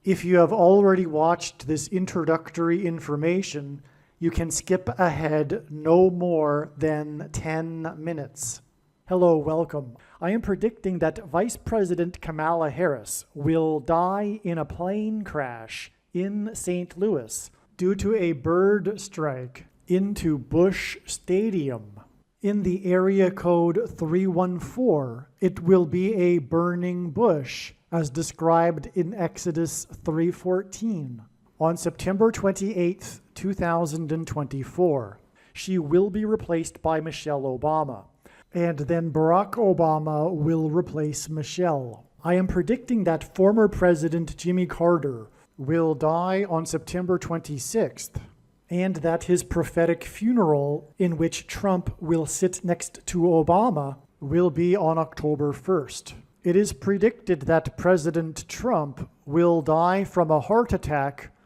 If you have already watched this introductory information, you can skip ahead no more than 10 minutes. Hello, welcome. I am predicting that Vice President Kamala Harris will die in a plane crash in St. Louis due to a bird strike into Busch Stadium. In the area code 314, it will be a burning bush, as described in Exodus 3:14. On September 28, 2024, she will be replaced by Michelle Obama, and then Barack Obama will replace Michelle. I am predicting that former President Jimmy Carter will die on September 26th, and that his prophetic funeral, in which Trump will sit next to Obama, will be on October 1st. It is predicted that President Trump will die from a heart attack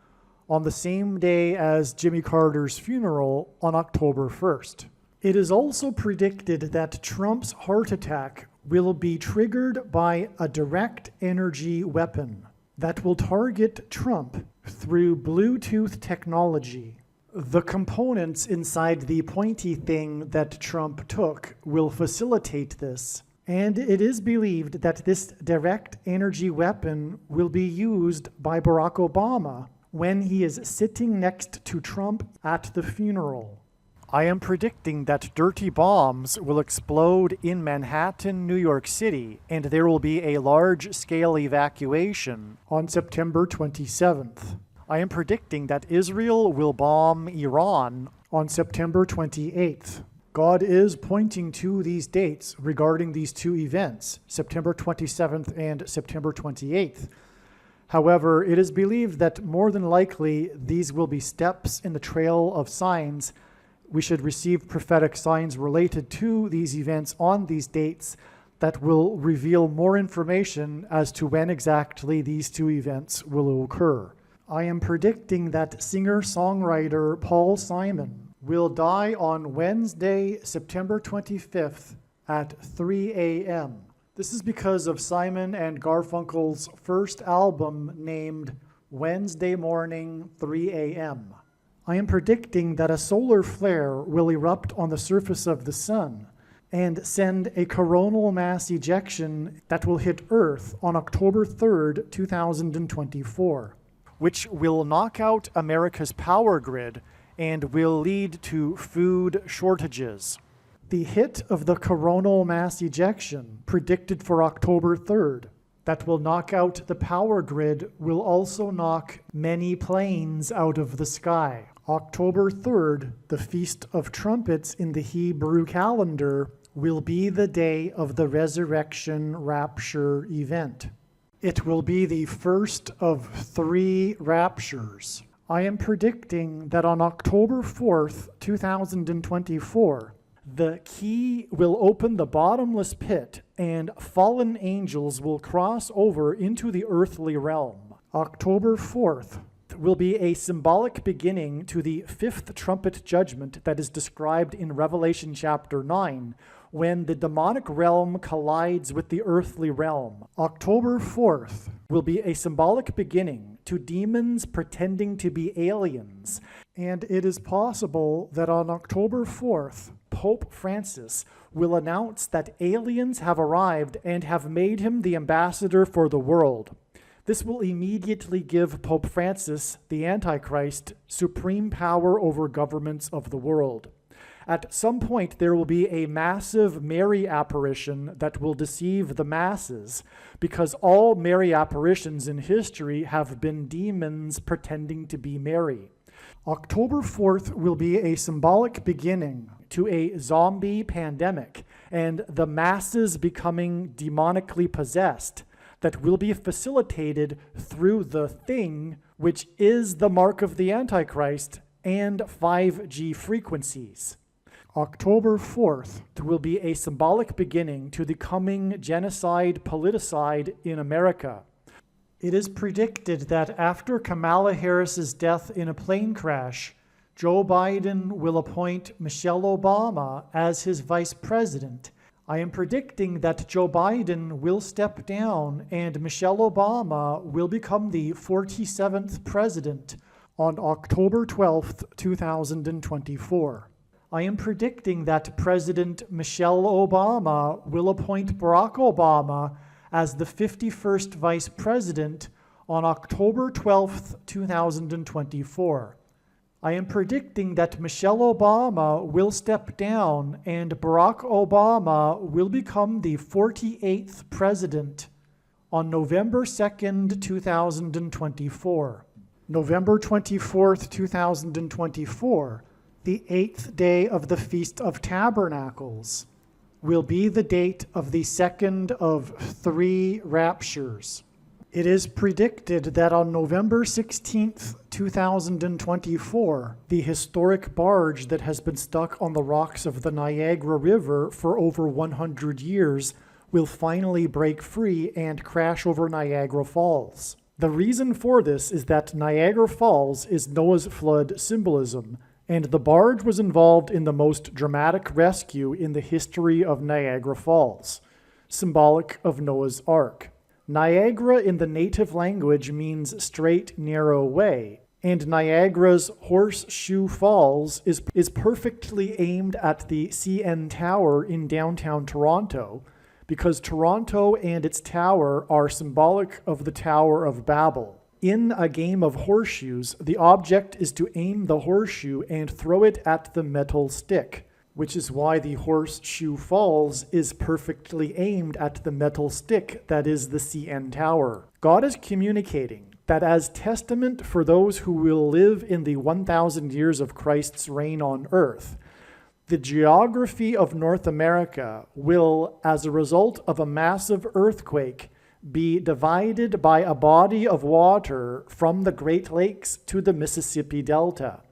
on the same day as Jimmy Carter's funeral on October 1st. It is also predicted that Trump's heart attack will be triggered by a direct energy weapon that will target Trump through Bluetooth technology. The components inside the pointy thing that Trump took will facilitate this, and it is believed that this direct energy weapon will be used by Barack Obama when he is sitting next to Trump at the funeral. I am predicting that dirty bombs will explode in Manhattan, New York City, and there will be a large-scale evacuation on September 27th. I am predicting that Israel will bomb Iran on September 28th. God is pointing to these dates regarding these two events, September 27th and September 28th. However, it is believed that more than likely these will be steps in the trail of signs. We should receive prophetic signs related to these events on these dates that will reveal more information as to when exactly these two events will occur. I am predicting that singer-songwriter Paul Simon will die on Wednesday, September 25th at 3 a.m. This is because of Simon and Garfunkel's first album named Wednesday Morning 3 a.m. I am predicting that a solar flare will erupt on the surface of the sun and send a coronal mass ejection that will hit Earth on October 3rd, 2024. Which will knock out America's power grid and will lead to food shortages. The hit of the coronal mass ejection, predicted for October 3rd, that will knock out the power grid, will also knock many planes out of the sky. October 3rd, the Feast of Trumpets in the Hebrew calendar, will be the day of the resurrection rapture event. It will be the first of 3 raptures. I am predicting that on October 4th, 2024, the key will open the bottomless pit and fallen angels will cross over into the earthly realm. October 4th will be a symbolic beginning to the 5th trumpet judgment that is described in Revelation chapter 9, when the demonic realm collides with the earthly realm. October 4th will be a symbolic beginning to demons pretending to be aliens, and it is possible that on October 4th, Pope Francis will announce that aliens have arrived and have made him the ambassador for the world. This will immediately give Pope Francis, the Antichrist, supreme power over governments of the world. At some point, there will be a massive Mary apparition that will deceive the masses, because all Mary apparitions in history have been demons pretending to be Mary. October 4th will be a symbolic beginning to a zombie pandemic and the masses becoming demonically possessed that will be facilitated through the thing, which is the mark of the Antichrist and 5G frequencies. October 4th will be a symbolic beginning to the coming genocide politicide in America. It is predicted that after Kamala Harris's death in a plane crash, Joe Biden will appoint Michelle Obama as his vice president, I am predicting that Joe Biden will step down and Michelle Obama will become the 47th president on October 12th, 2024. I am predicting that President Michelle Obama will appoint Barack Obama as the 51st vice president on October 12th, 2024. I am predicting that Michelle Obama will step down and Barack Obama will become the 48th president on November 2nd, 2024. November 24th, 2024, the 8th day of the Feast of Tabernacles, will be the date of the second of 3 raptures. It is predicted that on November 16th, 2024, the historic barge that has been stuck on the rocks of the Niagara River for over 100 years will finally break free and crash over Niagara Falls. The reason for this is that Niagara Falls is Noah's flood symbolism, and the barge was involved in the most dramatic rescue in the history of Niagara Falls, symbolic of Noah's Ark. Niagara in the native language means straight, narrow way, and Niagara's Horseshoe Falls is perfectly aimed at the CN Tower in downtown Toronto, because Toronto and its tower are symbolic of the Tower of Babel. In a game of horseshoes, the object is to aim the horseshoe and throw it at the metal stick, which is why the Horseshoe Falls is perfectly aimed at the metal stick that is the CN Tower. God is communicating that as testament for those who will live in the 1,000 years of Christ's reign on earth, the geography of North America will, as a result of a massive earthquake, be divided by a body of water from the Great Lakes to the Mississippi Delta.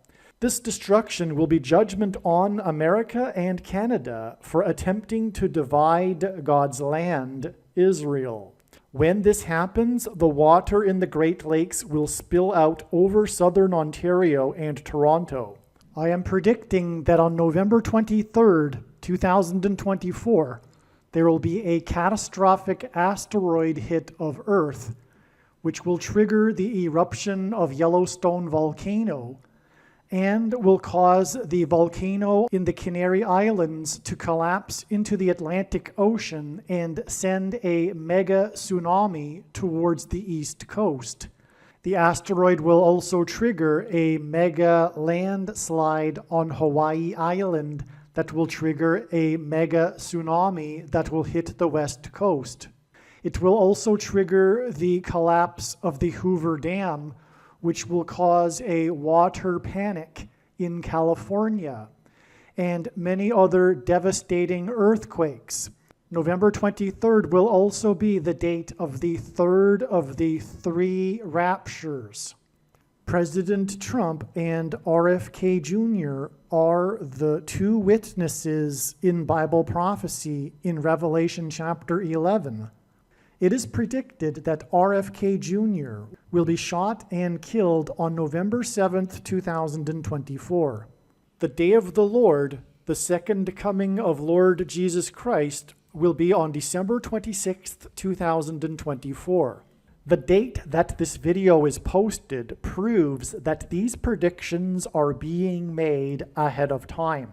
This destruction will be judgment on America and Canada for attempting to divide God's land, Israel. When this happens, the water in the Great Lakes will spill out over southern Ontario and Toronto. I am predicting that on November 23rd, 2024, there will be a catastrophic asteroid hit of Earth, which will trigger the eruption of Yellowstone volcano and will cause the volcano in the Canary Islands to collapse into the Atlantic Ocean and send a mega tsunami towards the east coast. The asteroid will also trigger a mega landslide on Hawaii Island that will trigger a mega tsunami that will hit the west coast. It will also trigger the collapse of the Hoover Dam, which will cause a water panic in California, and many other devastating earthquakes. November 23rd will also be the date of the third of the 3 raptures. President Trump and RFK Jr. are the 2 witnesses in Bible prophecy in Revelation chapter 11. It is predicted that RFK Jr. will be shot and killed on November 7th, 2024. The day of the Lord, the second coming of Lord Jesus Christ, will be on December 26th, 2024. The date that this video is posted proves that these predictions are being made ahead of time,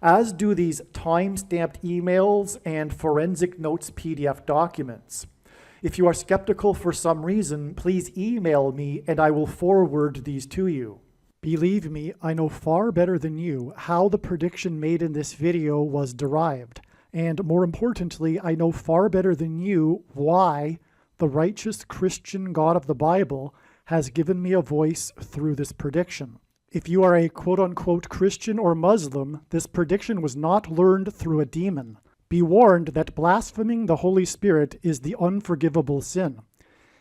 as do these time-stamped emails and forensic notes PDF documents. If you are skeptical for some reason, please email me and I will forward these to you. Believe me, I know far better than you how the prediction made in this video was derived. And more importantly, I know far better than you why the righteous Christian God of the Bible has given me a voice through this prediction. If you are a quote-unquote Christian or Muslim, this prediction was not learned through a demon. Be warned that blaspheming the Holy Spirit is the unforgivable sin.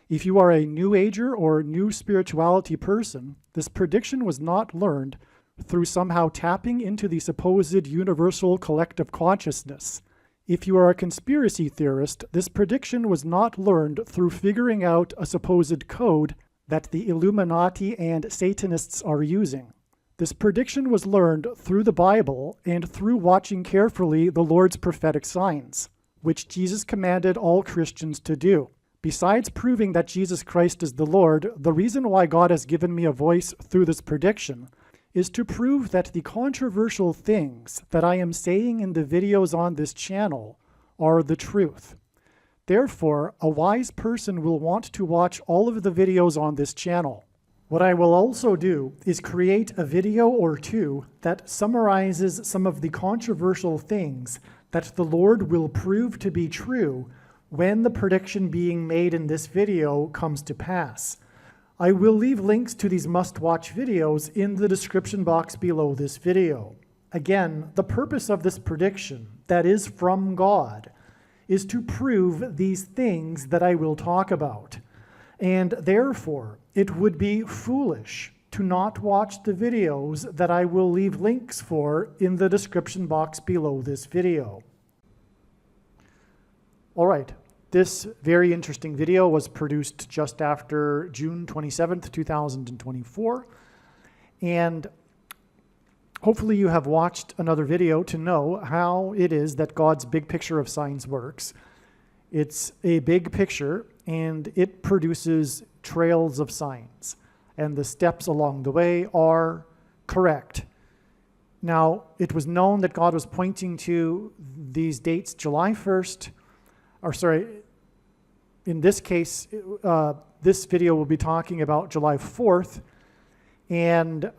If you are a New Ager or New Spirituality person, this prediction was not learned through somehow tapping into the supposed universal collective consciousness. If you are a conspiracy theorist, this prediction was not learned through figuring out a supposed code that the Illuminati and Satanists are using. This prediction was learned through the Bible and through watching carefully the Lord's prophetic signs, which Jesus commanded all Christians to do. Besides proving that Jesus Christ is the Lord, the reason why God has given me a voice through this prediction is to prove that the controversial things that I am saying in the videos on this channel are the truth. Therefore, a wise person will want to watch all of the videos on this channel. What I will also do is create a video or two that summarizes some of the controversial things that the Lord will prove to be true when the prediction being made in this video comes to pass. I will leave links to these must-watch videos in the description box below this video. Again, the purpose of this prediction, that is from God, is to prove these things that I will talk about. And therefore, it would be foolish to not watch the videos that I will leave links for in the description box below this video. All right, this very interesting video was produced just after June 27th, 2024. And hopefully you have watched another video to know how it is that God's big picture of signs works. It's a big picture and it produces trails of signs, and the steps along the way are correct. Now, it was known that God was pointing to these dates, July 1st, in this case, this video will be talking about July 4th and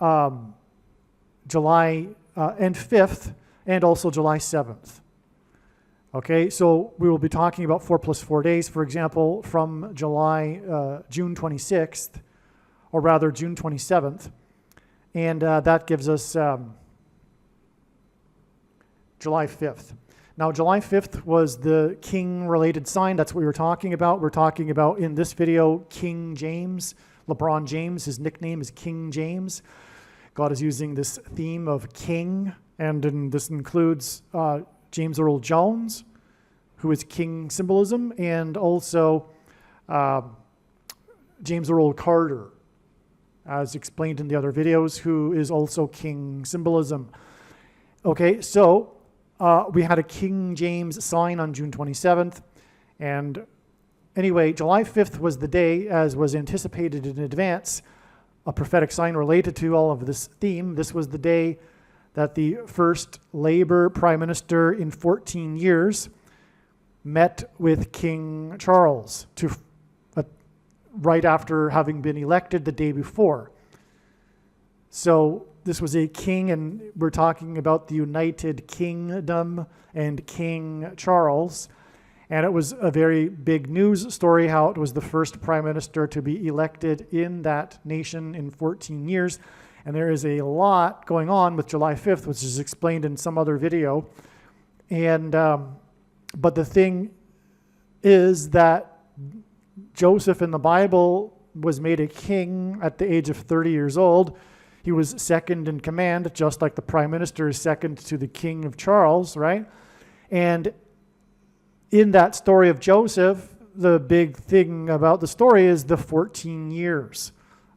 July and 5th, and also July 7th. Okay, so we will be talking about 4 plus 4 days, for example, from June 26th, or rather June 27th, and that gives us July 5th. Now, July 5th was the king-related sign. That's what we were talking about. We're talking about, in this video, King James. LeBron James, his nickname is King James. God is using this theme of king, and this includes James Earl Jones, who is king symbolism, and also James Earl Carter, as explained in the other videos, who is also king symbolism. Okay, so we had a King James sign on June 27th, and anyway, July 5th was the day, as was anticipated in advance, a prophetic sign related to all of this theme. This was the day that the first Labour Prime Minister in 14 years met with King Charles right after having been elected the day before. So this was a king, and we're talking about the United Kingdom and King Charles. And it was a very big news story how it was the first prime minister to be elected in that nation in 14 years. And there is a lot going on with July 5th, which is explained in some other video. And but the thing is that Joseph in the Bible was made a king at the age of 30 years old. He was second in command, just like the prime minister is second to the king of Charles, right? And in that story of Joseph, the big thing about the story is the 14 years.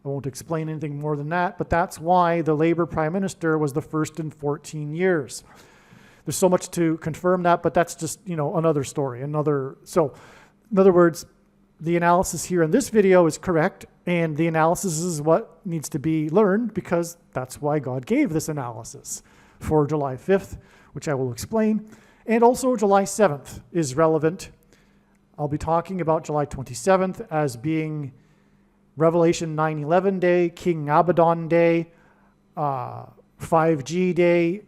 I won't explain anything more than that, but that's why the Labour Prime Minister was the first in 14 years. There's so much to confirm that, but that's just, another story. So, in other words, the analysis here in this video is correct, and the analysis is what needs to be learned, because that's why God gave this analysis for July 5th, which I will explain. And also July 7th is relevant. I'll be talking about July 27th as being Revelation 9/11 Day, King Abaddon Day, 5G Day,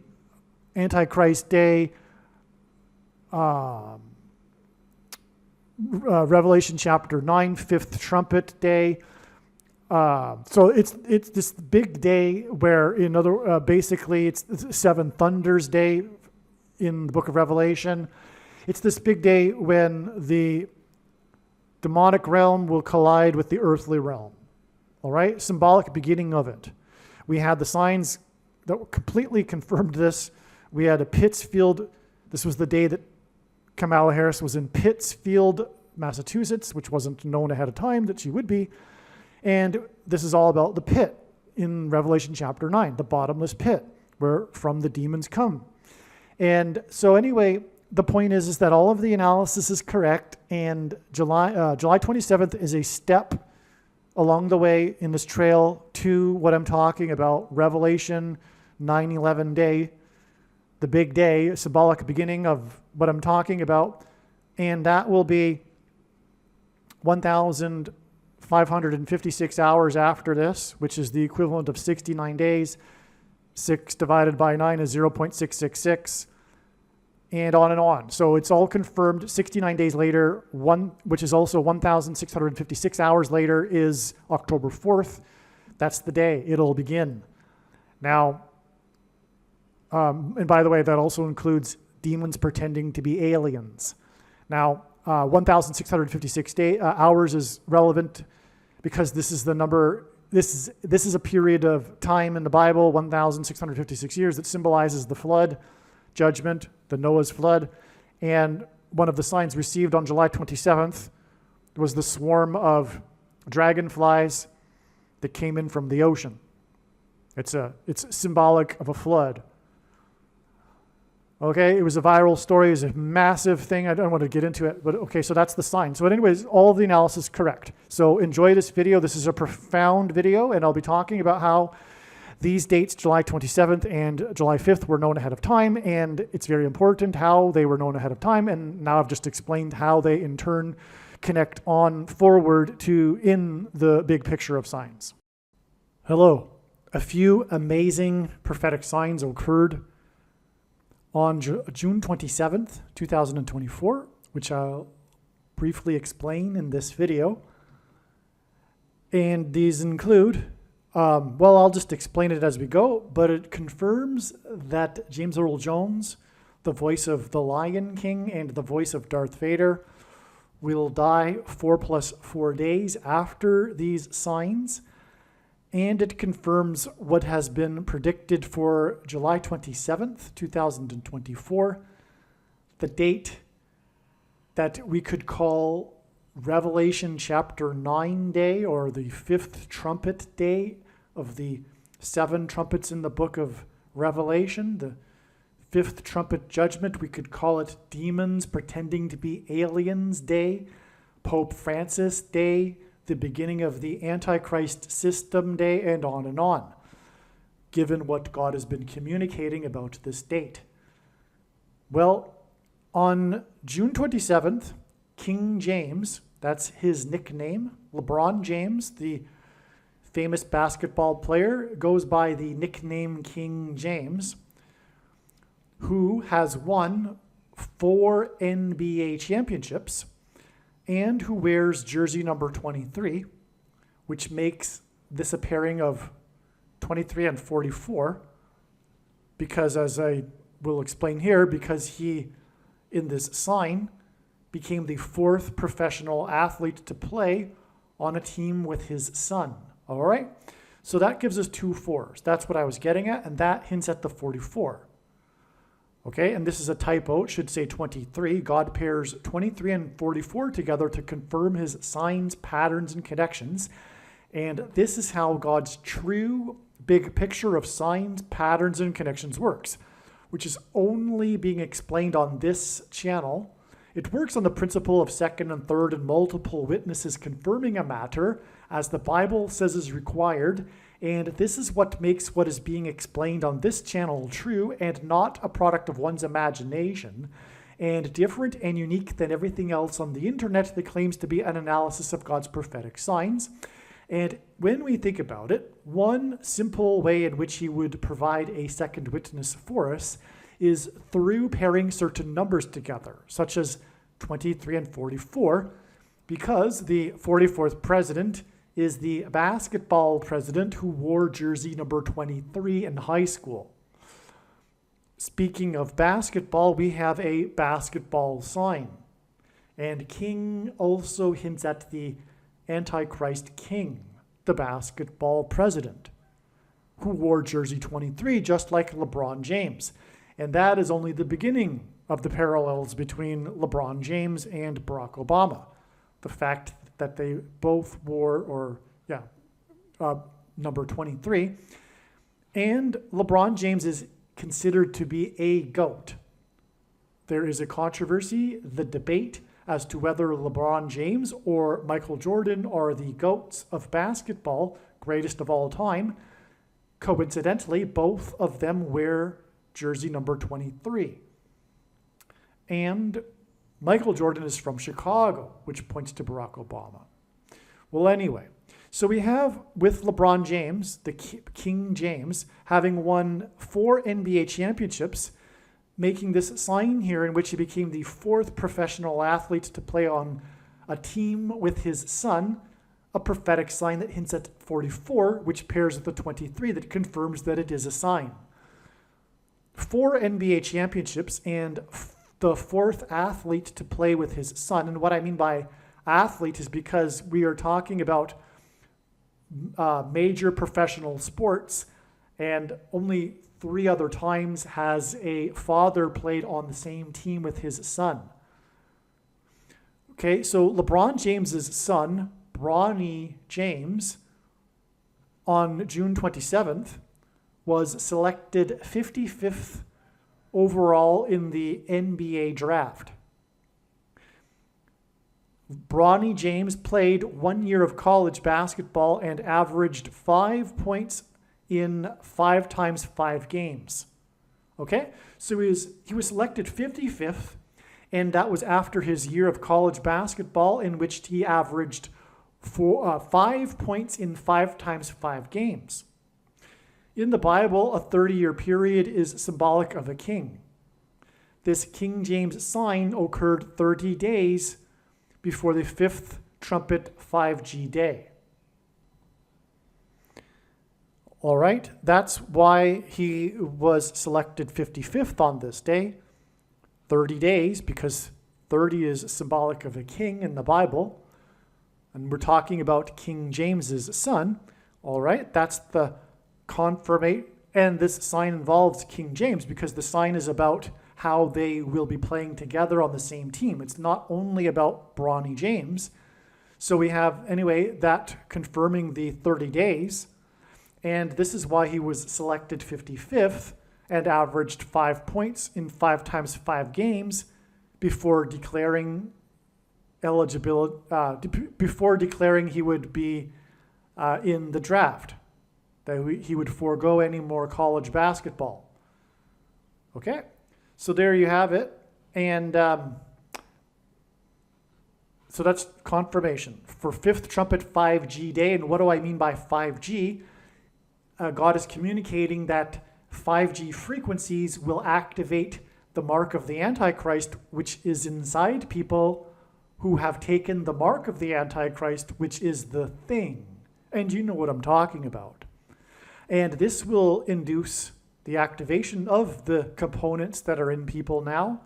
Antichrist Day, Revelation chapter 9, Fifth Trumpet Day. So it's this big day where, basically it's Seven Thunders Day in the book of Revelation. It's this big day when the demonic realm will collide with the earthly realm. All right? Symbolic beginning of it. We had the signs that completely confirmed this. We had a Pittsfield. This was the day that Kamala Harris was in Pittsfield, Massachusetts, which wasn't known ahead of time that she would be. And this is all about the pit. in Revelation chapter 9, the bottomless pit, where from the demons come. And so anyway, the point is that all of the analysis is correct, and July 27th is a step along the way in this trail to what I'm talking about, Revelation 9/11 day, the big day, symbolic beginning of what I'm talking about, and that will be 1,556 hours after this, which is the equivalent of 69 days. 6 divided by 9 is 0.666, and on and on. So it's all confirmed. 69 days later, which is also 1,656 hours later, is October 4th. That's the day it'll begin. Now, and by the way, that also includes demons pretending to be aliens. Now, 1,656 hours is relevant because this is the number. This is a period of time in the Bible, 1,656 years, that symbolizes the flood, judgment, the Noah's flood. And one of the signs received on July 27th was the swarm of dragonflies that came in from the ocean. It's symbolic of a flood. Okay, it was a viral story. It was a massive thing. I don't want to get into it, but okay, so that's the sign. So anyways, all of the analysis is correct. So enjoy this video. This is a profound video, and I'll be talking about how these dates, July 27th and July 5th, were known ahead of time, and it's very important how they were known ahead of time, and now I've just explained how they in turn connect on forward to in the big picture of signs. Hello. A few amazing prophetic signs occurred on June 27th, 2024, which I'll briefly explain in this video. And these include, well, I'll just explain it as we go, but it confirms that James Earl Jones, the voice of the Lion King and the voice of Darth Vader, will die 4 + 4 days after these signs. And it confirms what has been predicted for July 27th, 2024, the date that we could call Revelation chapter 9 day, or the 5th trumpet day of the 7 trumpets in the book of Revelation, the 5th trumpet judgment. We could call it demons pretending to be aliens day, Pope Francis day, the beginning of the Antichrist system day, and on, given what God has been communicating about this date. Well, on June 27th, King James, that's his nickname, LeBron James, the famous basketball player, goes by the nickname King James, who has won 4 NBA championships, and who wears jersey number 23, which makes this a pairing of 23 and 44, because as I will explain here, because he, in this sign, became the 4th professional athlete to play on a team with his son. All right? So that gives us 2 4s. That's what I was getting at, and that hints at the 44. Okay, and this is a typo. It should say 23. God pairs 23 and 44 together to confirm his signs, patterns, and connections. And this is how God's true big picture of signs, patterns, and connections works, which is only being explained on this channel. It works on the principle of second and third and multiple witnesses confirming a matter, as the Bible says is required. And this is what makes what is being explained on this channel true and not a product of one's imagination, and different and unique than everything else on the internet that claims to be an analysis of God's prophetic signs. And when we think about it, one simple way in which he would provide a second witness for us is through pairing certain numbers together, such as 23 and 44, because the 44th president is the basketball president who wore jersey number 23 in high school. Speaking of basketball, we have a basketball sign. And king also hints at the Antichrist king, the basketball president, who wore jersey 23 just like LeBron James. And that is only the beginning of the parallels between LeBron James and Barack Obama. The fact that they both wore, number 23. And LeBron James is considered to be a GOAT. There is a controversy, the debate, as to whether LeBron James or Michael Jordan are the GOATs of basketball, greatest of all time. Coincidentally, both of them wear jersey number 23. And Michael Jordan is from Chicago, which points to Barack Obama. Well, anyway, so we have with LeBron James, the King James, having won 4 NBA championships, making this sign here in which he became the 4th professional athlete to play on a team with his son, a prophetic sign that hints at 44, which pairs with the 23 that confirms that it is a sign. 4 NBA championships and the 4th athlete to play with his son. And what I mean by athlete is because we are talking about major professional sports, and only 3 other times has a father played on the same team with his son. Okay, so LeBron James's son, Bronny James, on June 27th, was selected 55th overall in the NBA draft. Bronny James played 1 year of college basketball and averaged 5 points in 5 times 5 games. Okay, so he was selected 55th, and that was after his year of college basketball in which he averaged 5 points in 5 times 5 games. In the Bible, a 30-year period is symbolic of a king. This King James sign occurred 30 days before the 5th trumpet 5G day. All right, that's why he was selected 55th on this day. 30 days, because 30 is symbolic of a king in the Bible. And we're talking about King James's son. All right, that's the confirmation. And this sign involves King James because the sign is about how they will be playing together on the same team. It's not only about Bronny James. So we have, anyway, that confirming the 30 days. And this is why he was selected 55th and averaged 5 points in 5 times 5 games before declaring eligibility, before declaring he would be in the draft, that he would forego any more college basketball. Okay, so there you have it. And so that's confirmation for 5th trumpet 5G day. And what do I mean by 5G? God is communicating that 5G frequencies will activate the mark of the Antichrist, which is inside people who have taken the mark of the Antichrist, which is the thing. And you know what I'm talking about. And this will induce the activation of the components that are in people now.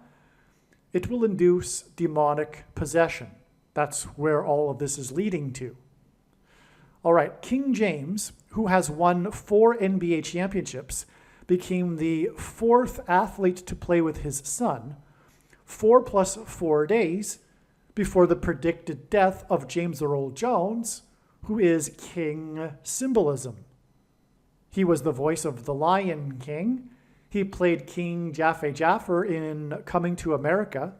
It will induce demonic possession. That's where all of this is leading to. All right, King James, who has won 4 NBA championships, became the 4th athlete to play with his son 4 plus 4 days before the predicted death of James Earl Jones, who is King Symbolism. He was the voice of the Lion King. He played King Jaffe Jaffer in Coming to America.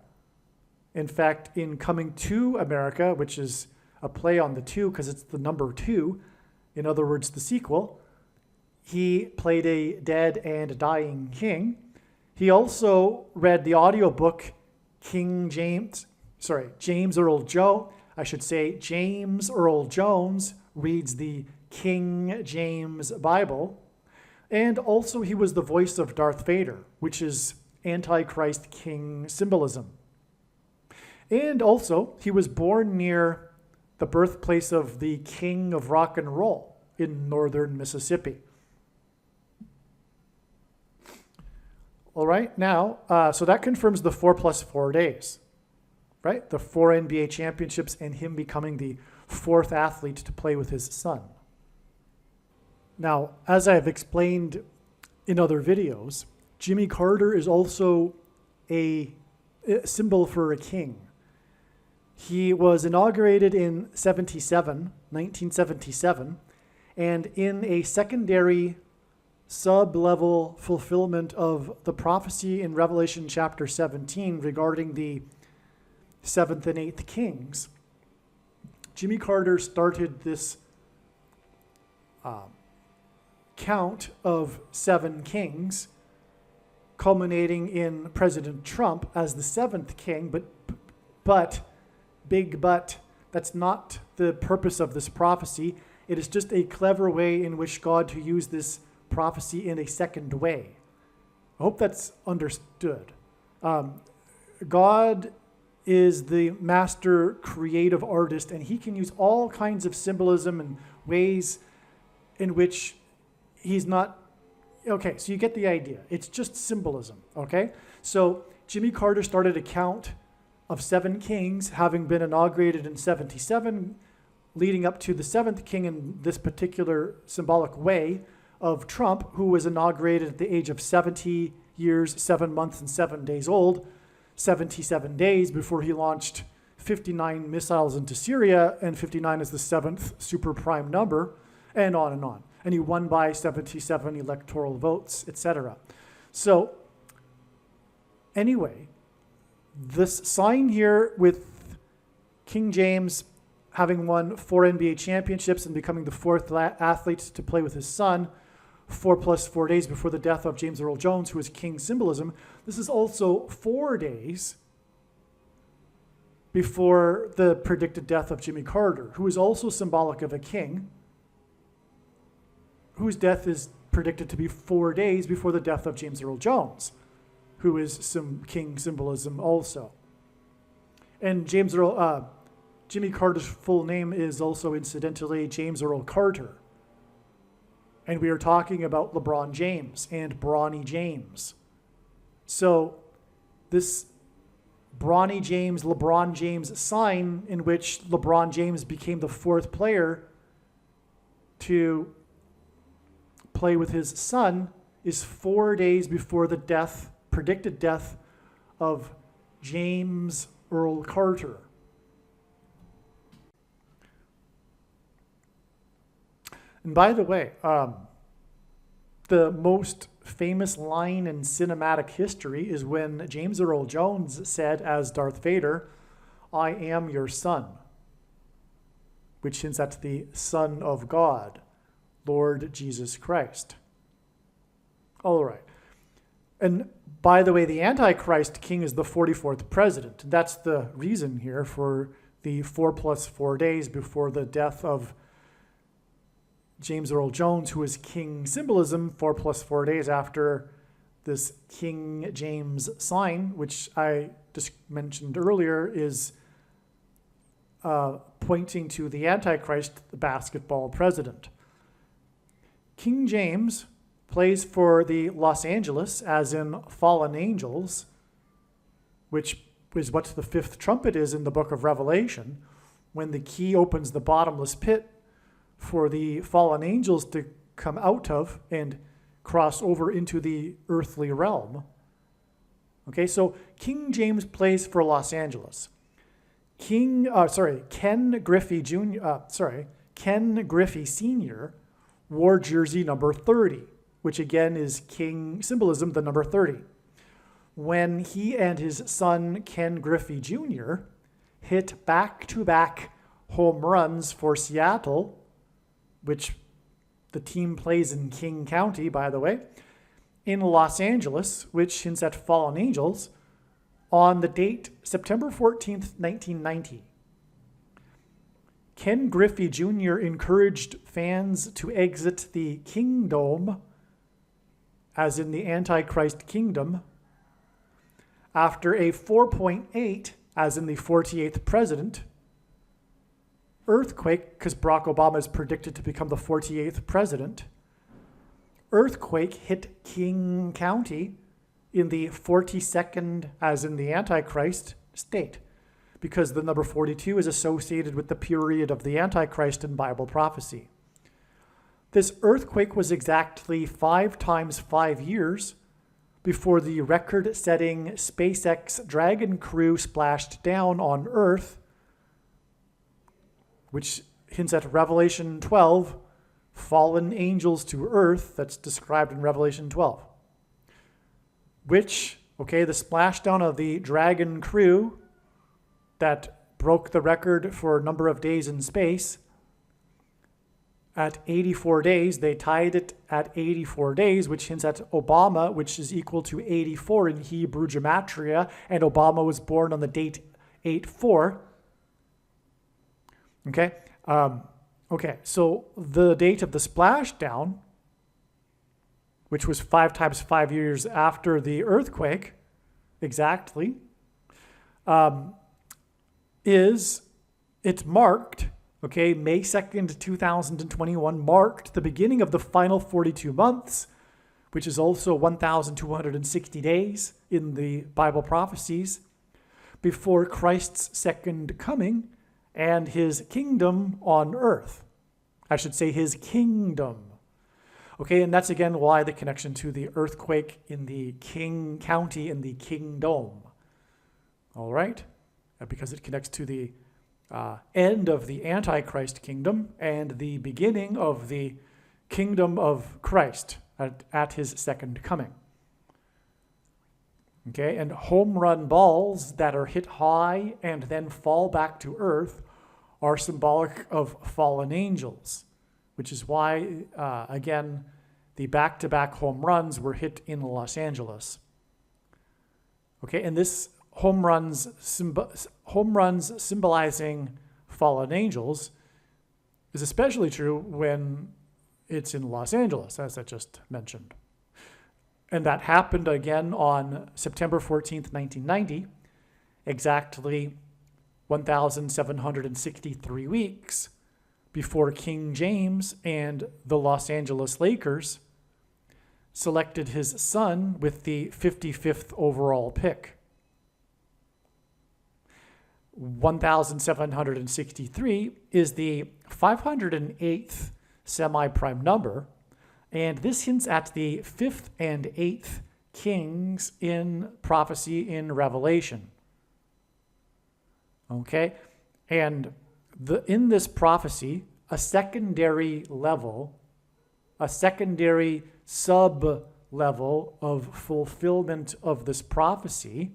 In fact, in Coming to America, which is a play on the 2 because it's the number 2, in other words, the sequel, he played a dead and dying king. He also read the audiobook James Earl Jones reads the King James Bible. And also he was the voice of Darth Vader, which is Antichrist King Symbolism. And also he was born near the birthplace of the King of Rock and Roll in northern Mississippi. All right, now, so that confirms the 4 plus 4 days, right? The 4 NBA championships and him becoming the 4th athlete to play with his son. Now, as I have explained in other videos, Jimmy Carter is also a symbol for a king. He was inaugurated in 1977, And in a secondary sub-level fulfillment of the prophecy in Revelation chapter 17 regarding the 7th and 8th kings, Jimmy Carter started this count of 7 kings, culminating in President Trump as the 7th king, but that's not the purpose of this prophecy. It is just a clever way in which God to use this prophecy in a second way. I hope that's understood. God is the master creative artist, and he can use all kinds of symbolism and ways in which he's not... Okay, so you get the idea. It's just symbolism, okay? So Jimmy Carter started a count of 7 kings, having been inaugurated in 77, leading up to the 7th king in this particular symbolic way of Trump, who was inaugurated at the age of 70 years, 7 months, and 7 days old, 77 days before he launched 59 missiles into Syria, and 59 is the 7th super prime number, and on and on. And he won by 77 electoral votes, etc. So anyway, this sign here with King James having won 4 NBA championships and becoming the 4th athlete to play with his son 4 + 4 days before the death of James Earl Jones, who is king symbolism. This is also 4 days before the predicted death of Jimmy Carter, who is also symbolic of a king, whose death is predicted to be 4 days before the death of James Earl Jones, who is some king symbolism also. And Jimmy Carter's full name is also incidentally James Earl Carter. And we are talking about LeBron James and Bronny James. So this Bronny James, LeBron James sign, in which LeBron James became the 4th player to play with his son, is 4 days before the predicted death of James Earl Carter. And by the way, the most famous line in cinematic history is when James Earl Jones said, as Darth Vader, "I am your son," which hints at the Son of God, Lord Jesus Christ. All right. And by the way, the Antichrist king is the 44th president. That's the reason here for the 4 + 4 days before the death of James Earl Jones, who is king symbolism, 4 + 4 days after this King James sign, which I just mentioned earlier, is pointing to the Antichrist, the basketball president. King James plays for the Los Angeles, as in fallen angels, which is what the 5th trumpet is in the book of Revelation, when the key opens the bottomless pit for the fallen angels to come out of and cross over into the earthly realm. Okay, so King James plays for Los Angeles. Ken Griffey Sr. wore jersey number 30, which again is king symbolism, the number 30. When he and his son, Ken Griffey Jr., hit back-to-back home runs for Seattle, which the team plays in King County, by the way, in Los Angeles, which hints at fallen angels, on the date September 14th, 1990. Ken Griffey Jr. encouraged fans to exit the Kingdome, as in the Antichrist kingdom, after a 4.8, as in the 48th president, earthquake, because Barack Obama is predicted to become the 48th president. Earthquake hit King County in the 42nd, as in the Antichrist, state, because the number 42 is associated with the period of the Antichrist in Bible prophecy. This earthquake was exactly 5 times 5 years before the record-setting SpaceX Dragon crew splashed down on Earth, which hints at Revelation 12, fallen angels to earth that's described in Revelation 12. Which, okay, the splashdown of the Dragon crew that broke the record for a number of days in space, at 84 days, they tied it at 84 days, which hints at Obama, which is equal to 84 in Hebrew gematria, and Obama was born on the date 8/4. Okay, so the date of the splashdown, which was 5 times 5 years after the earthquake, exactly, it marked, okay, May 2nd, 2021 marked the beginning of the final 42 months, which is also 1,260 days in the Bible prophecies, before Christ's second coming and his kingdom on earth. I should say his kingdom. Okay, and that's again why the connection to the earthquake in the King County in the kingdom. All right? Because it connects to the end of the Antichrist kingdom and the beginning of the kingdom of Christ at his second coming. Okay, and home run balls that are hit high and then fall back to earth are symbolic of fallen angels, which is why, again, the back-to-back home runs were hit in Los Angeles. Okay, and this home runs symbolizing fallen angels is especially true when it's in Los Angeles, as I just mentioned. And that happened again on September 14th, 1990, exactly 1,763 weeks before King James and the Los Angeles Lakers selected his son with the 55th overall pick. 1,763 is the 508th semi-prime number, and this hints at the 5th and 8th kings in prophecy in Revelation. Okay? And in this prophecy, a secondary sub-level of fulfillment of this prophecy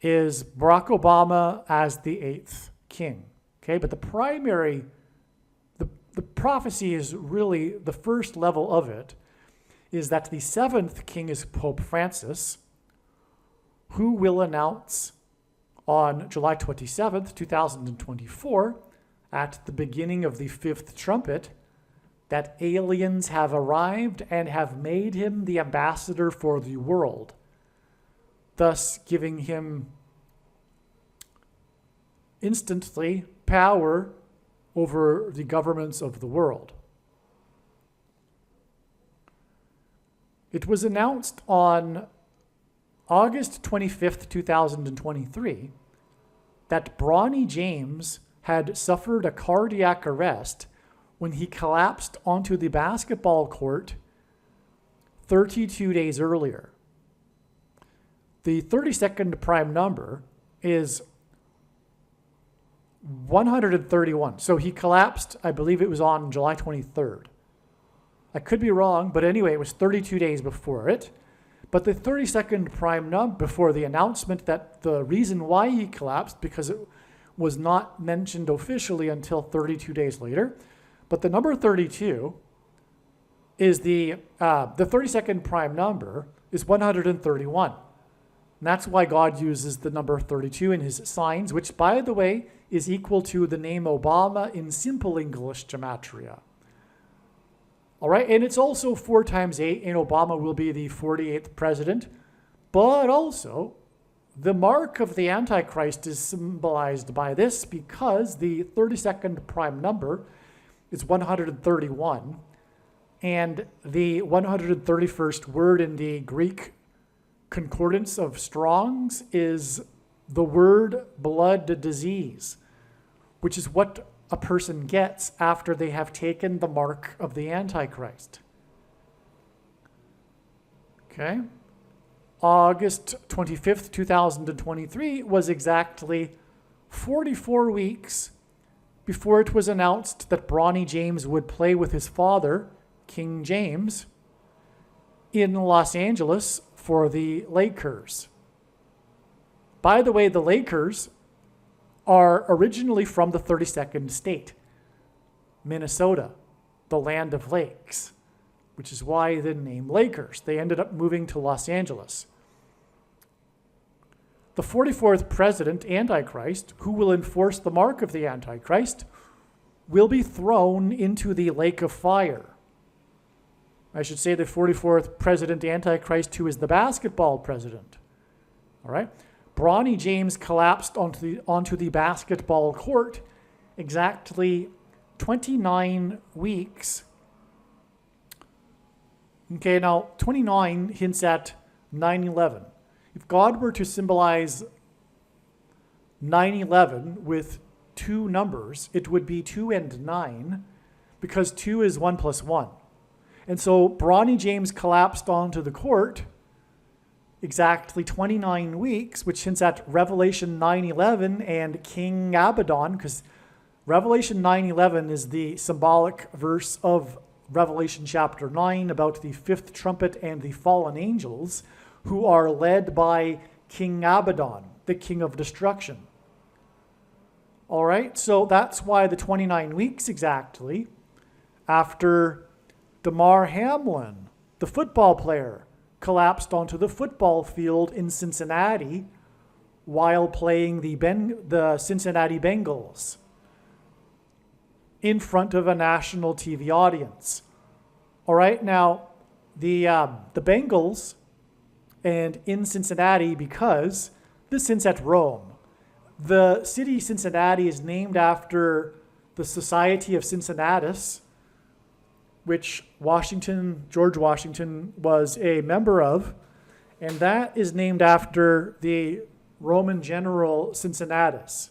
is Barack Obama as the 8th king. Okay? But the primary, the prophecy is really, the first level of it is that the 7th king is Pope Francis, who will announce on July 27th, 2024, at the beginning of the 5th trumpet, that aliens have arrived and have made him the ambassador for the world, thus giving him instantly power over the governments of the world. It was announced on August 25th, 2023, that Bronny James had suffered a cardiac arrest when he collapsed onto the basketball court 32 days earlier. The 32nd prime number is 131. So he collapsed, I believe it was on July 23rd. I could be wrong, but anyway, it was 32 days before it. But the 32nd prime number, before the announcement that the reason why he collapsed, because it was not mentioned officially until 32 days later. But the number 32 is the 32nd prime number is 131. And that's why God uses the number 32 in his signs, which, by the way, is equal to the name Obama in simple English gematria. All right, and it's also 4 times 8, and Obama will be the 48th president. But also, the mark of the Antichrist is symbolized by this because the 32nd prime number is 131, and the 131st word in the Greek concordance of Strong's is the word blood disease, which is what a person gets after they have taken the mark of the Antichrist. Okay? August 25th, 2023 was exactly 44 weeks before it was announced that Bronny James would play with his father, King James, in Los Angeles for the Lakers. By the way, the Lakers are originally from the 32nd state, Minnesota, the land of lakes, which is why the name Lakers. They ended up moving to Los Angeles. The 44th president, Antichrist, who will enforce the mark of the Antichrist, will be thrown into the lake of fire. I should say the 44th president, Antichrist, who is the basketball president. All right? Bronny James collapsed onto the basketball court exactly 29 weeks. Okay, now 29 hints at 9/11. If God were to symbolize 9/11 with two numbers, it would be 2 and 9, because 2 is 1 plus 1. And so Bronny James collapsed onto the court exactly 29 weeks, which hints at Revelation 9:11 and King Abaddon, because Revelation 9:11 is the symbolic verse of Revelation chapter 9 about the fifth trumpet and the fallen angels, who are led by King Abaddon, the king of destruction. All right, so that's why the 29 weeks exactly after Damar Hamlin, the football player, collapsed onto the football field in Cincinnati while playing the Cincinnati Bengals in front of a national TV audience. All right, now the Bengals, and in Cincinnati, because this hints at Rome. The city Cincinnati is named after the Society of Cincinnatus, which George Washington was a member of, and that is named after the Roman general Cincinnatus.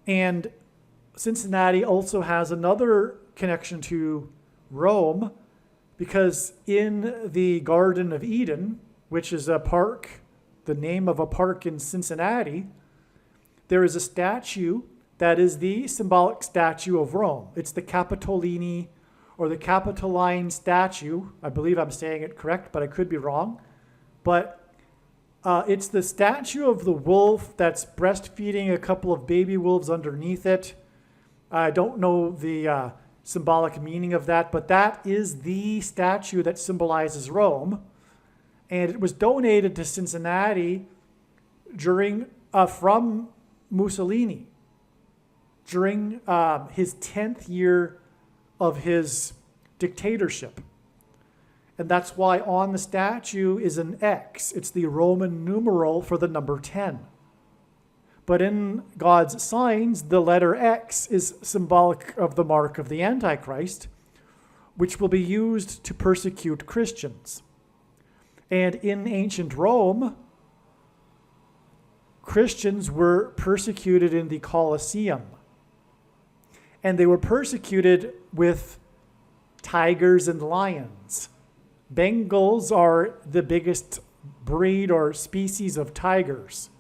And Cincinnati also has another connection to Rome, because in the Garden of Eden, which is a park, the name of a park in Cincinnati, there is a statue that is the symbolic statue of Rome. It's the Capitolini or the Capitoline statue. I believe I'm saying it correct, but I could be wrong. But it's the statue of the wolf that's breastfeeding a couple of baby wolves underneath it. I don't know the symbolic meaning of that, but that is the statue that symbolizes Rome. And it was donated to Cincinnati from Mussolini during his 10th year of his dictatorship. And that's why on the statue is an X. It's the Roman numeral for the number 10. But in God's signs, the letter X is symbolic of the mark of the Antichrist, which will be used to persecute Christians. And in ancient Rome, Christians were persecuted in the Colosseum. And they were persecuted with tigers and lions. Bengals are the biggest breed or species of tigers.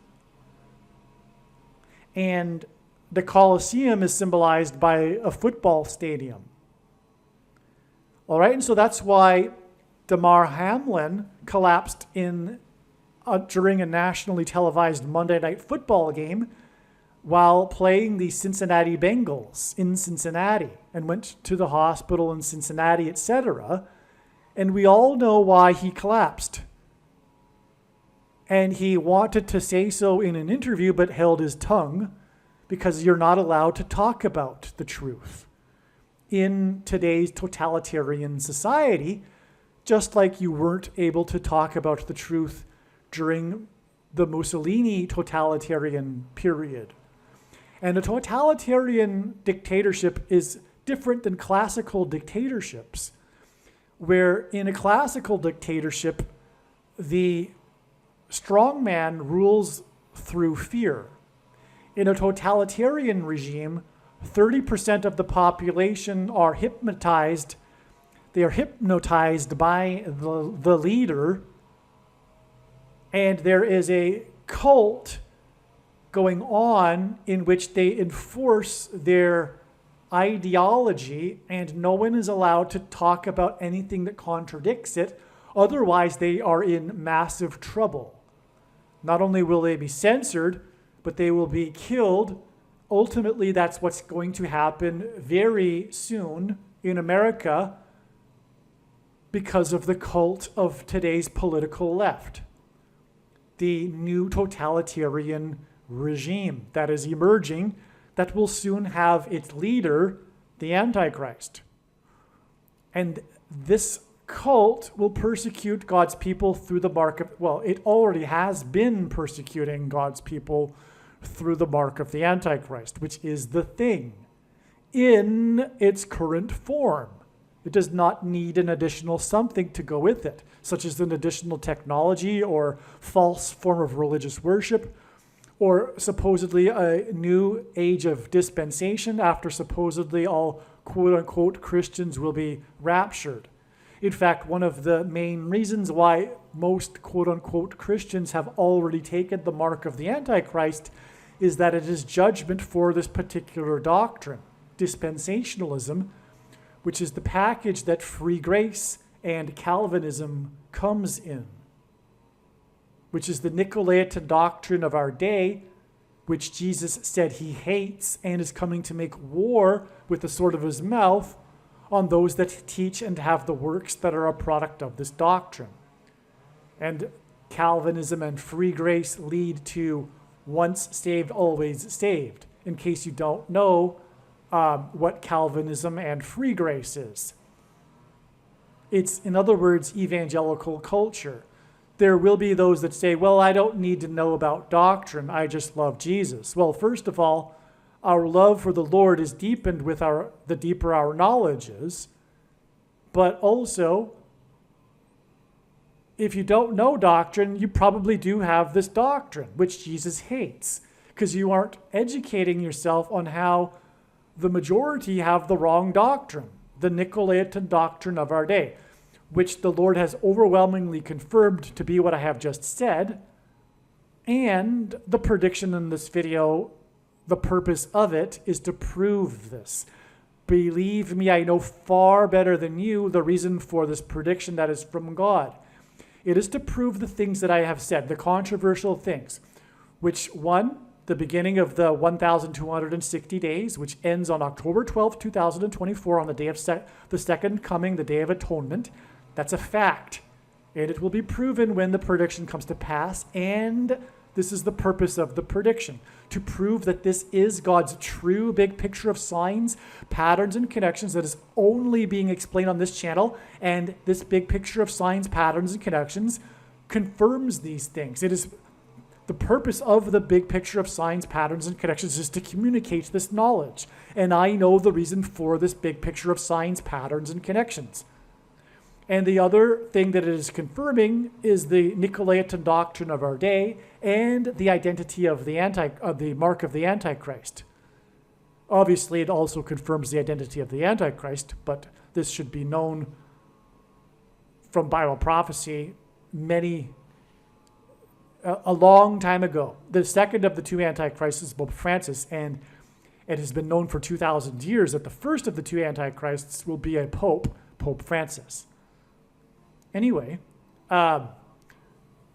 And the Colosseum is symbolized by a football stadium. All right, and so that's why Damar Hamlin collapsed during a nationally televised Monday Night Football game while playing the Cincinnati Bengals in Cincinnati, and went to the hospital in Cincinnati, etc. And we all know why he collapsed. And he wanted to say so in an interview, but held his tongue, because you're not allowed to talk about the truth in today's totalitarian society, just like you weren't able to talk about the truth during the Mussolini totalitarian period. And a totalitarian dictatorship is different than classical dictatorships, where in a classical dictatorship, the strong man rules through fear. In a totalitarian regime, 30% of the population are hypnotized. They are hypnotized by the leader, and there is a cult going on in which they enforce their ideology, and no one is allowed to talk about anything that contradicts it. Otherwise, they are in massive trouble. Not only will they be censored, but they will be killed. Ultimately, that's what's going to happen very soon in America because of the cult of today's political left, the new totalitarian regime that is emerging that will soon have its leader, the Antichrist. And this cult will persecute God's people through the mark of, well, it already has been persecuting God's people through the mark of the Antichrist, which is the thing in its current form. It does not need an additional something to go with it, such as an additional technology or false form of religious worship, or supposedly a new age of dispensation after supposedly all quote-unquote Christians will be raptured. In fact, one of the main reasons why most quote-unquote Christians have already taken the mark of the Antichrist is that it is judgment for this particular doctrine, dispensationalism, which is the package that free grace and Calvinism comes in, which is the Nicolaitan doctrine of our day, which Jesus said he hates and is coming to make war with the sword of his mouth on those that teach and have the works that are a product of this doctrine. And Calvinism and free grace lead to once saved, always saved, in case you don't know what Calvinism and free grace is. It's, in other words, evangelical culture. There will be those that say, well, I don't need to know about doctrine, I just love Jesus. Well, first of all, our love for the Lord is deepened with the deeper our knowledge is. But also, if you don't know doctrine, you probably do have this doctrine, which Jesus hates, because you aren't educating yourself on how the majority have the wrong doctrine, the Nicolaitan doctrine of our day, which the Lord has overwhelmingly confirmed to be what I have just said. And the prediction in this video, the purpose of it is to prove this. Believe me, I know far better than you the reason for this prediction that is from God. It is to prove the things that I have said, the controversial things, which one, the beginning of the 1,260 days, which ends on October 12th, 2024, on the day of the second coming, the Day of Atonement. That's a fact. And it will be proven when the prediction comes to pass. And this is the purpose of the prediction, to prove that this is God's true big picture of signs, patterns, and connections that is only being explained on this channel. And this big picture of signs, patterns, and connections confirms these things. It is the purpose of the big picture of signs, patterns, and connections is to communicate this knowledge. And I know the reason for this big picture of signs, patterns, and connections. And the other thing that it is confirming is the Nicolaitan doctrine of our day and the identity of the mark of the Antichrist. Obviously, it also confirms the identity of the Antichrist, but this should be known from Bible prophecy a long time ago. The second of the two Antichrists is Pope Francis, and it has been known for 2,000 years that the first of the two Antichrists will be a Pope, Pope Francis. Anyway,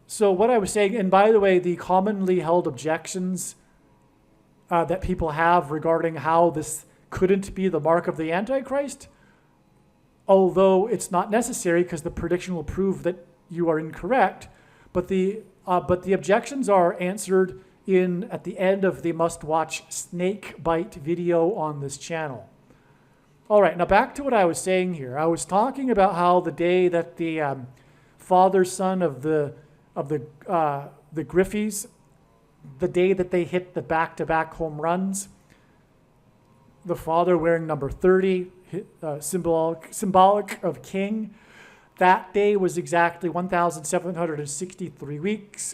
so what I was saying, and by the way, the commonly held objections that people have regarding how this couldn't be the mark of the Antichrist, although it's not necessary because the prediction will prove that you are incorrect, but the objections are answered at the end of the must-watch snake bite video on this channel. All right, now back to what I was saying here. I was talking about how the day that the father-son of the Griffeys, the day that they hit the back-to-back home runs, the father wearing number 30, symbolic of king, that day was exactly 1,763 weeks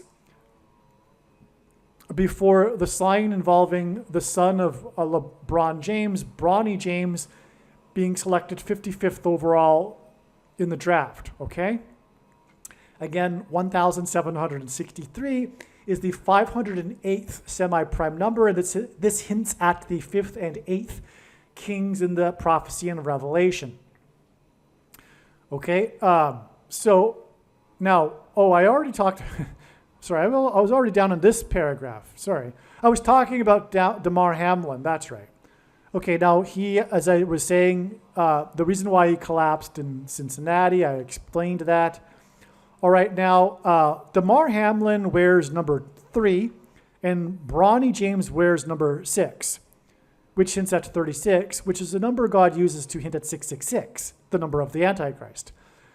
before the sign involving the son of LeBron James, Bronny James, being selected 55th overall in the draft, okay? Again, 1,763, is the 508th semi-prime number, and this hints at the 5th and 8th kings in the prophecy and Revelation. Okay, so now, I already talked, sorry, I was already down on this paragraph, sorry. I was talking about Damar Hamlin, that's right. Okay, now he, as I was saying, the reason why he collapsed in Cincinnati, I explained that. All right, now, Damar Hamlin wears number 3, and Bronny James wears number 6, which hints at 36, which is the number God uses to hint at 666, the number of the Antichrist,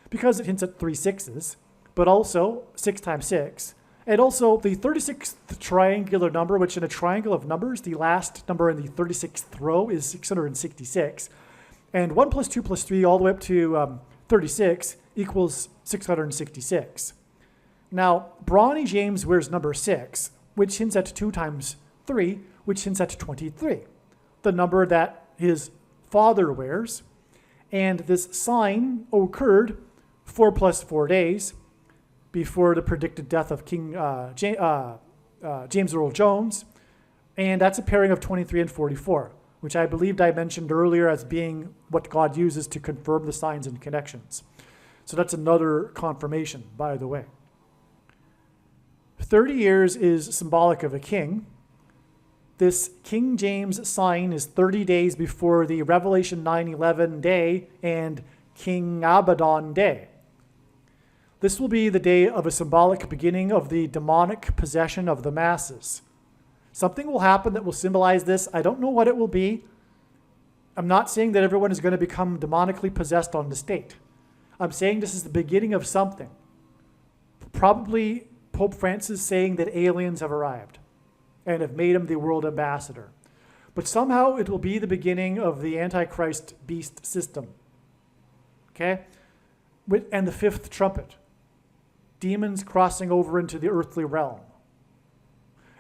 because it hints at 3 6s, but also 6 times 6, and also the 36th triangular number, which in a triangle of numbers, the last number in the 36th row is 666, and 1 plus 2 plus 3 all the way up to 36 equals 666. Now, Bronny James wears number 6, which hints at 2 times 3, which hints at 23, the number that his father wears. And this sign occurred 4 plus 4 days before the predicted death of King James Earl Jones. And that's a pairing of 23 and 44, which I believed I mentioned earlier as being what God uses to confirm the signs and connections. So that's another confirmation, by the way. 30 years is symbolic of a king. This King James sign is 30 days before the Revelation 9:11 day and King Abaddon day. This will be the day of a symbolic beginning of the demonic possession of the masses. Something will happen that will symbolize this. I don't know what it will be. I'm not saying that everyone is going to become demonically possessed on the state. I'm saying this is the beginning of something. Probably Pope Francis saying that aliens have arrived and have made him the world ambassador. But somehow it will be the beginning of the Antichrist beast system. Okay? And the 5th trumpet. Demons crossing over into the earthly realm.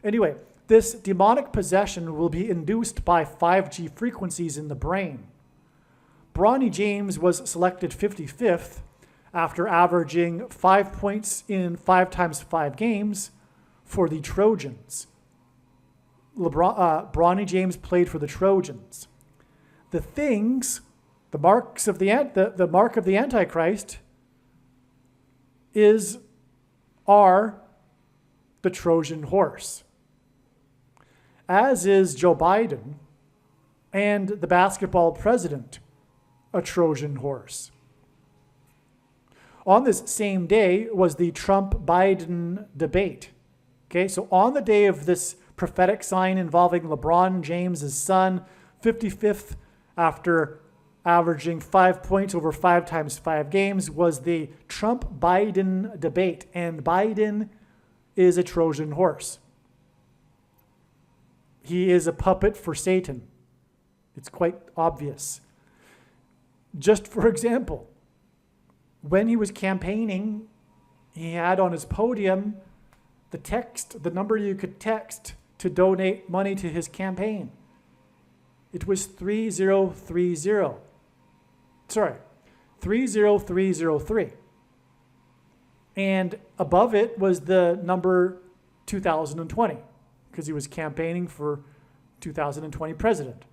Anyway, this demonic possession will be induced by 5G frequencies in the brain. Bronny James was selected 55th after averaging 5 points in 5 times 5 games for the Trojans. Bronny James played for the Trojans. The things, the mark of the Antichrist are the Trojan horse, as is Joe Biden and the basketball president, a Trojan horse. On this same day was the Trump-Biden debate. Okay, so on the day of this prophetic sign involving LeBron James' son, 55th after averaging 5 points over 5 times 5 games, was the Trump-Biden debate. And Biden is a Trojan horse. He is a puppet for Satan. It's quite obvious. Just for example, when he was campaigning, he had on his podium the number you could text to donate money to his campaign. It was 30303. 30303. And above it was the number 2020, because he was campaigning for 2020 president.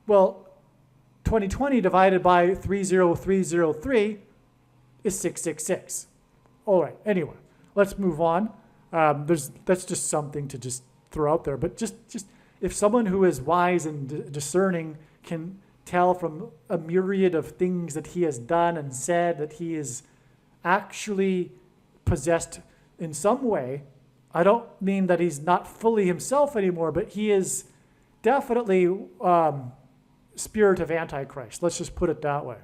Well, 2020 divided by 30303 is 666. All right, anyway, let's move on. That's just something to just throw out there. But just if someone who is wise and discerning can tell from a myriad of things that he has done and said that he is actually possessed in some way, I don't mean that he's not fully himself anymore, but he is definitely spirit of Antichrist. Let's just put it that way.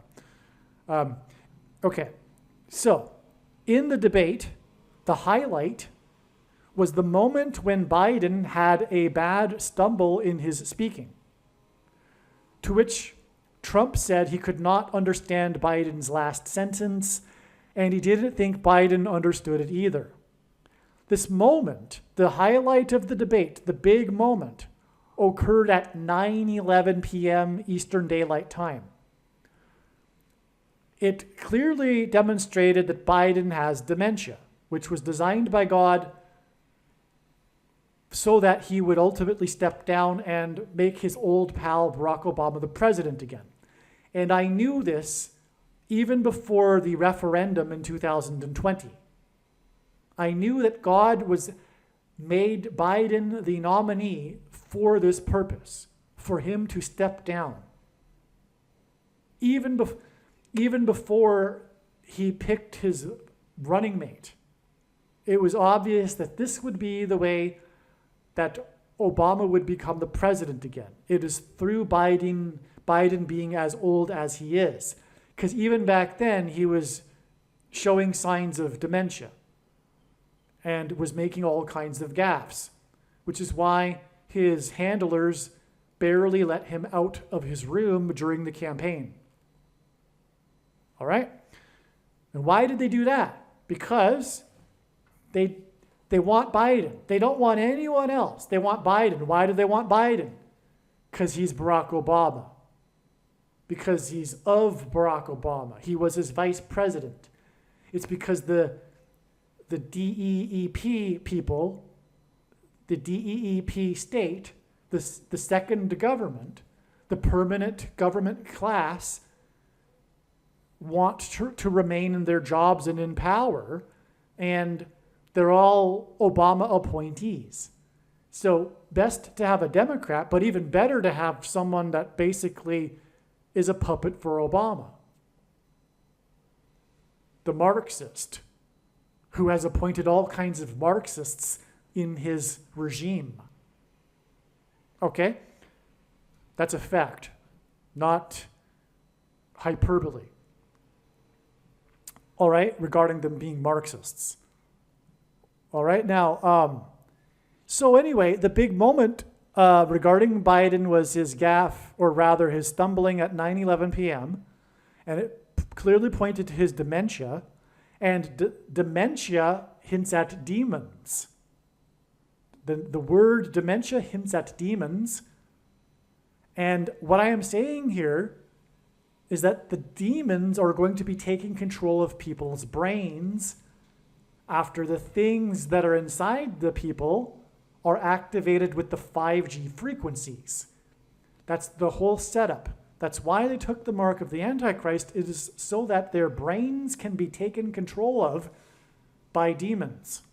Okay, so in the debate, the highlight was the moment when Biden had a bad stumble in his speaking, to which Trump said he could not understand Biden's last sentence, and he didn't think Biden understood it either. This moment, the highlight of the debate, the big moment, occurred at 9:11 p.m. Eastern Daylight Time. It clearly demonstrated that Biden has dementia, which was designed by God so that he would ultimately step down and make his old pal Barack Obama the president again. And I knew this even before the referendum in 2020. I knew that God was made Biden the nominee for this purpose, for him to step down. Even before he picked his running mate, it was obvious that this would be the way that Obama would become the president again. It is through Biden being as old as he is. Because even back then, he was showing signs of dementia and was making all kinds of gaffes, which is why his handlers barely let him out of his room during the campaign. All right? And why did they do that? Because they want Biden. They don't want anyone else. They want Biden. Why do they want Biden? Because he's Barack Obama. Because he's of Barack Obama. He was his vice president. It's because the DEEP people, the DEEP state, the second government, the permanent government class, want to remain in their jobs and in power, and they're all Obama appointees. So best to have a Democrat, but even better to have someone that basically is a puppet for Obama. The Marxist, who has appointed all kinds of Marxists in his regime. Okay? That's a fact, not hyperbole. All right, regarding them being Marxists. All right, now, so anyway, the big moment regarding Biden was his gaffe, or rather his stumbling at 9:11 p.m., and it clearly pointed to his dementia, and dementia hints at demons. The word dementia hints at demons, and what I am saying here is that the demons are going to be taking control of people's brains after the things that are inside the people are activated with the 5G frequencies. That's the whole setup. That's why they took the mark of the Antichrist. It is so that their brains can be taken control of by demons.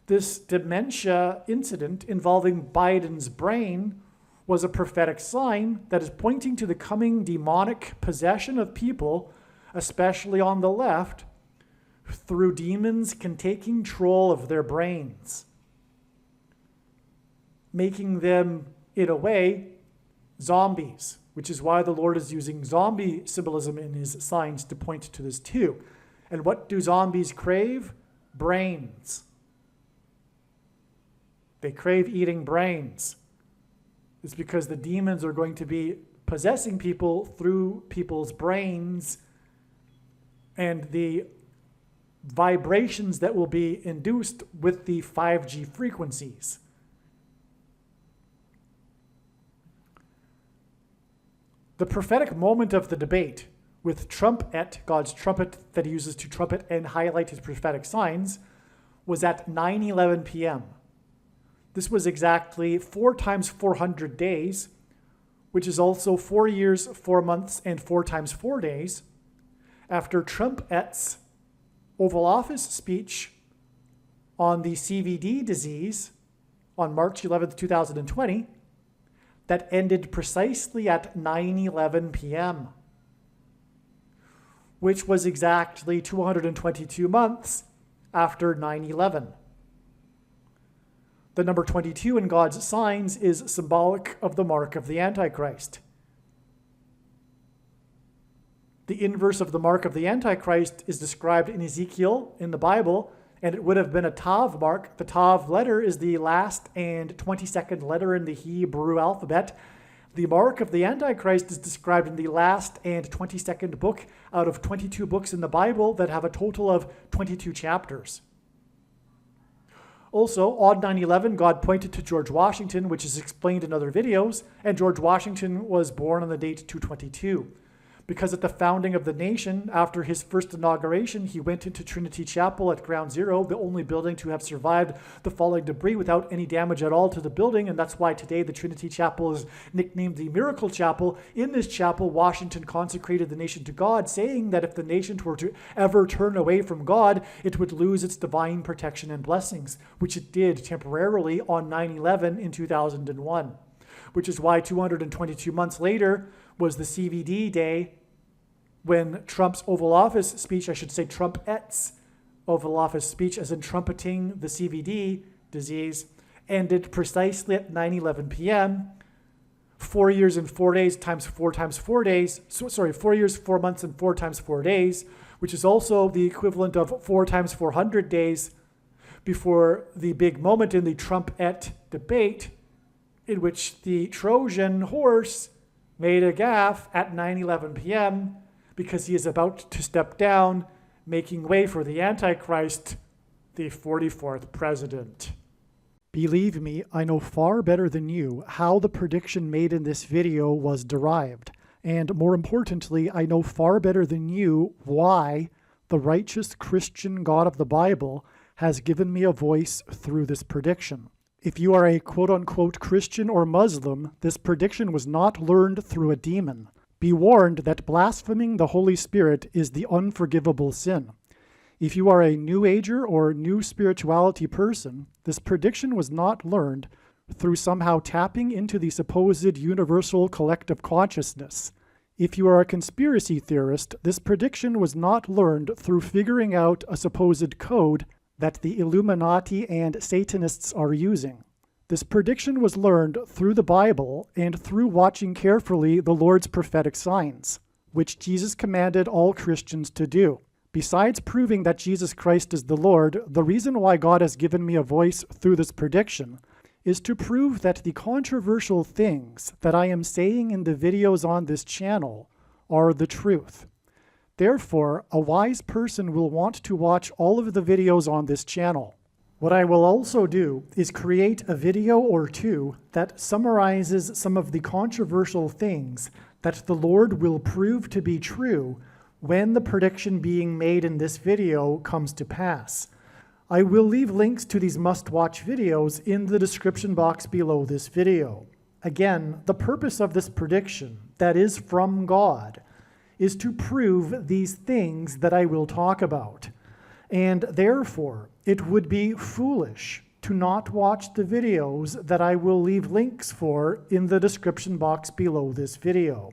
This dementia incident involving Biden's brain was a prophetic sign that is pointing to the coming demonic possession of people, especially on the left, through demons can take control of their brains, making them, in a way, zombies, which is why the Lord is using zombie symbolism in his signs to point to this too. And what do zombies crave? Brains. They crave eating brains. It's because the demons are going to be possessing people through people's brains, and the vibrations that will be induced with the 5G frequencies. The prophetic moment of the debate with trumpet, God's trumpet that he uses to trumpet and highlight his prophetic signs, was at 9:11 p.m. This was exactly 4 times 400 days, which is also 4 years, 4 months, and 4 times 4 days, after Trumpet's Oval Office speech on the CVD disease on March 11th, 2020, that ended precisely at 9:11 p.m., which was exactly 222 months after 9/11. The number 22 in God's signs is symbolic of the mark of the Antichrist. The inverse of the mark of the Antichrist is described in Ezekiel in the Bible, and it would have been a Tav mark. The Tav letter is the last and 22nd letter in the Hebrew alphabet. The mark of the Antichrist is described in the last and 22nd book out of 22 books in the Bible that have a total of 22 chapters. Also, on 9/11, God pointed to George Washington, which is explained in other videos, and George Washington was born on the date 222. because at the founding of the nation, after his first inauguration, he went into Trinity Chapel at Ground Zero, the only building to have survived the falling debris without any damage at all to the building, and that's why today the Trinity Chapel is nicknamed the Miracle Chapel. In this chapel, Washington consecrated the nation to God, saying that if the nation were to ever turn away from God, it would lose its divine protection and blessings, which it did temporarily on 9/11 in 2001, which is why 222 months later was the CVD day, when Trump's Oval Office speech, I should say Trumpet's Oval Office speech, as in trumpeting the CVD disease, ended precisely at 9:11 p.m. 4 years and 4 days times 4 times 4 days. 4 years, 4 months, and 4 times 4 days, which is also the equivalent of 4 times 400 days before the big moment in the Trumpet debate, in which the Trojan horse made a gaffe at 9:11 p.m. because he is about to step down, making way for the Antichrist, the 44th president. Believe me, I know far better than you how the prediction made in this video was derived. And more importantly, I know far better than you why the righteous Christian God of the Bible has given me a voice through this prediction. If you are a quote-unquote Christian or Muslim, this prediction was not learned through a demon. Be warned that blaspheming the Holy Spirit is the unforgivable sin. If you are a New Ager or New Spirituality person, this prediction was not learned through somehow tapping into the supposed universal collective consciousness. If you are a conspiracy theorist, this prediction was not learned through figuring out a supposed code that the Illuminati and Satanists are using. This prediction was learned through the Bible and through watching carefully the Lord's prophetic signs, which Jesus commanded all Christians to do. Besides proving that Jesus Christ is the Lord, the reason why God has given me a voice through this prediction is to prove that the controversial things that I am saying in the videos on this channel are the truth. Therefore, a wise person will want to watch all of the videos on this channel. What I will also do is create a video or two that summarizes some of the controversial things that the Lord will prove to be true when the prediction being made in this video comes to pass. I will leave links to these must-watch videos in the description box below this video. Again, the purpose of this prediction, that is from God, is to prove these things that I will talk about. And therefore, it would be foolish to not watch the videos that I will leave links for in the description box below this video.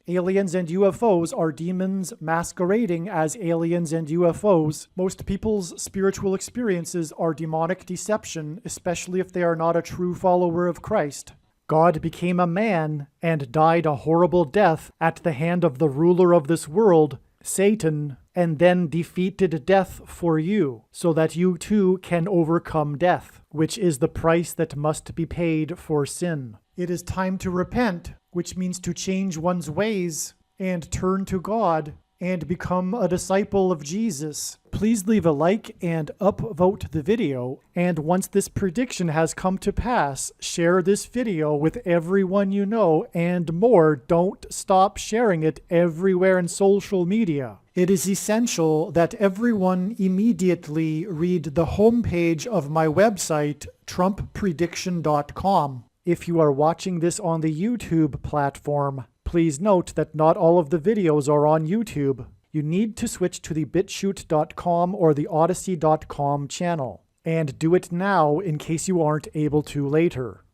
Aliens and UFOs are demons masquerading as aliens and UFOs. Most people's spiritual experiences are demonic deception, especially if they are not a true follower of Christ. God became a man and died a horrible death at the hand of the ruler of this world, Satan, and then defeated death for you, so that you too can overcome death, which is the price that must be paid for sin. It is time to repent, which means to change one's ways and turn to God and become a disciple of Jesus. Please leave a like and upvote the video, and once this prediction has come to pass, share this video with everyone you know, and more, don't stop sharing it everywhere in social media. It is essential that everyone immediately read the homepage of my website, TrumpPrediction.com. If you are watching this on the YouTube platform, please note that not all of the videos are on YouTube. You need to switch to the BitChute.com or the Odyssey.com channel. And do it now in case you aren't able to later.